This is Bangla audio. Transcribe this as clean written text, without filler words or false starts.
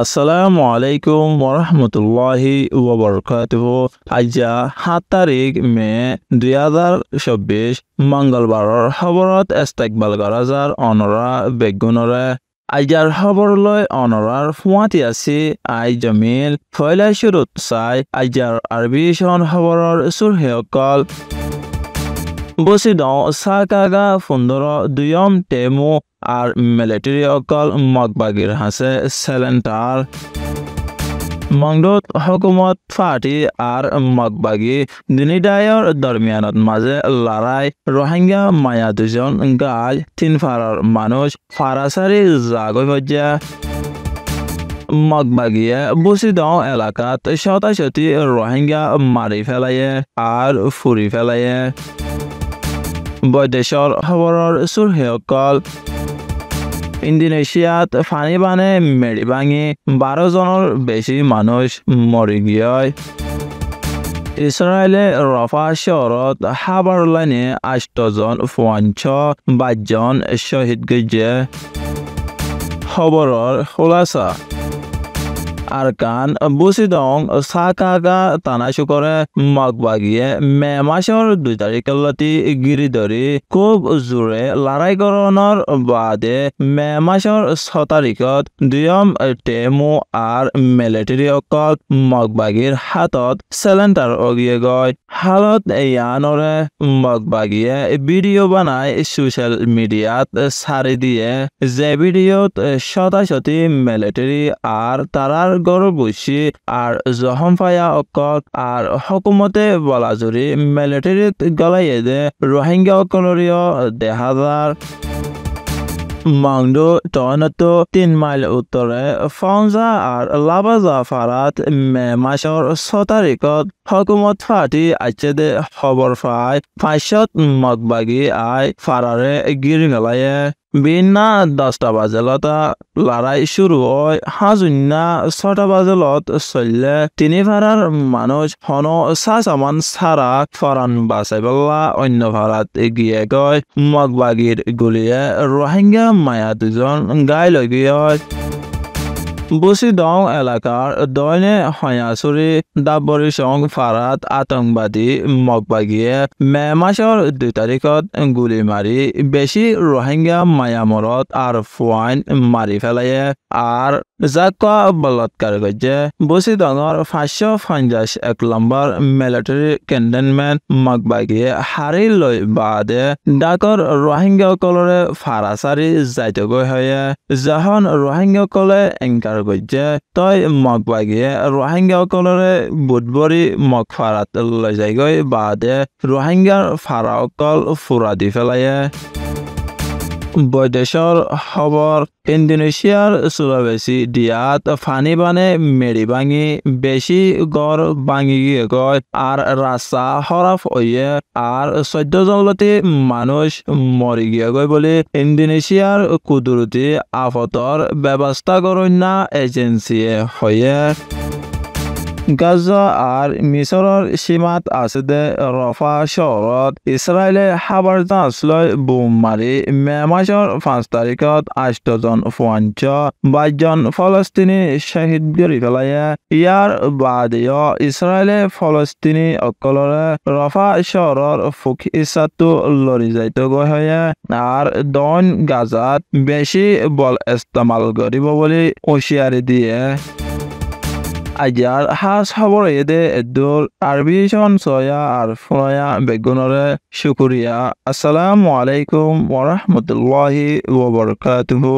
আসসালামু আলাইকুম ওরহমতুল্লাহি ওবরকাতুহু। আজ্জা 7 তাৰিখ মে 2024 মঙ্গলবাৰৰ খবৰত ইস্তেকবাল কৰা যাৰ অনৰা বেগুনৰে আজ্জাৰ খবৰলৈ অনৰাৰ ফুৱাতি আছে আই জমিল ফয়লা শুৰুত চাই আজ্জাৰ আৰবিশন খবৰৰ চুৰহেসকল বসিদং সাকাগা ফুন্দর দুয়ম টেমু আর মিলিটারি অকল মগবাগির হাসে সেলেন্টার মংদুত হকুমত পার্টি আর মগবাগি দুনিদায়র দরমিয়ানত মাঝে লড়াই রোহিঙ্গা মায়া দুজন গাজ 3 ফারার মানুষ ফারাসারি জাগৈ হজ্জা মগবাগিয়ে বসিদং এলাকাত শতাশতি রোহিঙ্গা মারি ফেলায়ে আর ফুরি ফেলায়ে বৈদেশৰ খবৰৰ চুৰহেসকল ইণ্ডোনেছিয়াত ফানি বানে মেৰি ভাঙি 12 জনৰ বেছি মানুহ মৰি গয়। ইছৰাইলে ৰফা চহৰত হাবাৰ লাইনে 8 জন ফোৱাঞ্চ 22 জন শ্বহীদ গৈছে। খবৰৰ খোলাসা আরকান বসিদং সাকাগা তানাশুকরে মগবাগিয়ে মে মাসের 2 তারিখলতি গিরি ধরি খুব জোরে লড়াই করণর বাদে মে মাসের 6 তারিখত দুয়ম টেমু আর মিলিটারি অকল মগবাগির হাতত সেলেন্টার অগিয়ে গয়। হালত ইয়ানরে মগবাগিয়ে ভিডিও বানাই সোশ্যাল মিডিয়াত ছাড়ি দিয়ে যে ভিডিওত শতাশতি মিলিটারি আর তারার গরু বসি আর জহম ফায়া অকল আর হকুমতে বলাজুরি মিলিটারিত গলাইয়ে দে রোহিঙ্গা অকলরিয় 10,000 মাংদো টয়নতো 3 মাইল উত্তরে ফংজা আর লাবাজা ফারাত মে মাসের 6 তারিখত হকুমত পার্টি আছে দে খবর পায় 500 মগবাগি আই ফারারে গিরি গলায়ে বিনা 10টা বাজেলতা লড়াই শুরু হয়। হাজুন্না 6টা বাজেলত চললে 3 ফারার মানুষ হন সামান সারা ফরান বাঁচাইবলা অন্য ফারাত এগিয়ে গয়। মগবাগির গুলিয়ে রোহিঙ্গা মায়া 2 জন গাই লগিয়ে বসিদং এলাকার দৈনে হয়াসুরি দাবরিসং ফারাত আতঙ্কবাদী মগবাগিয়ে মে মাসের 2 তারিখত গুলি মারি বেশি রোহিঙ্গা মায়ামরত আর ফুয়াইন মারি ফেলায়ে আর জাকা বলৎকার গজে। বসিদংর 551 নম্বর মিলিটারি ক্যান্টনমেন্ট মগবাগিয়ে হারি লই বাদে ডাকর রোহিঙ্গা কলরে ফারাসারি যাইতে গৈ হয়ে যখন রোহিঙ্গা কলে এংকার গজে তই মগবাগিয়ে রোহিঙ্গা কলরে বুধবরি মগ ফারাত লৈ যাই গৈ বাদে রোহিঙ্গার ফারা অকল ফুরা দি ফেলায়ে। বৈদেশৰ খবৰ ইণ্ডোনেছিয়াৰ সুলাবেসি দিয়াত ফানি বানে মেরি ভাঙি বেশি গড় ভাঙি গিয়ে গয় আর রাস্তা খরাপ হয়ে আর 14 জনলতি মানুষ মরি গিয়ে গয় বলে ইণ্ডোনেছিয়ার কুদরতি আফতর ব্যবস্থা করন্যা এজেন্সিয়ে হয়ে। গাজা আর মিশরের সীমাত আছে দে রফা শহরত ইসরায়েলে হাবার জাহাজলৈ বোম মারি মে মাসের 5 তারিখত 8 জন ফোৱাঞ্চ 22 জন ফলস্তিনি শহীদ কৰি পেলায়ে। ইয়ার বাদেও ইসরায়েলে ফলস্তিনি অকলরে রফা শহরের ফুক ইচ্ছাটো লড়ি যাইতে গৈ হয়ে আর দন গাজাত বেশি বল ইস্তেমাল করিব বলে হুঁশিয়ারি দিয়ে। আজ্জার হাস খবর এদে এদুর আরবিশন সয়া আর ফুনয়া বেগুনরে শুকুরিয়া। আসসালামু আলাইকুম ওরহমতুল্লাহি ওবরকাতুহু।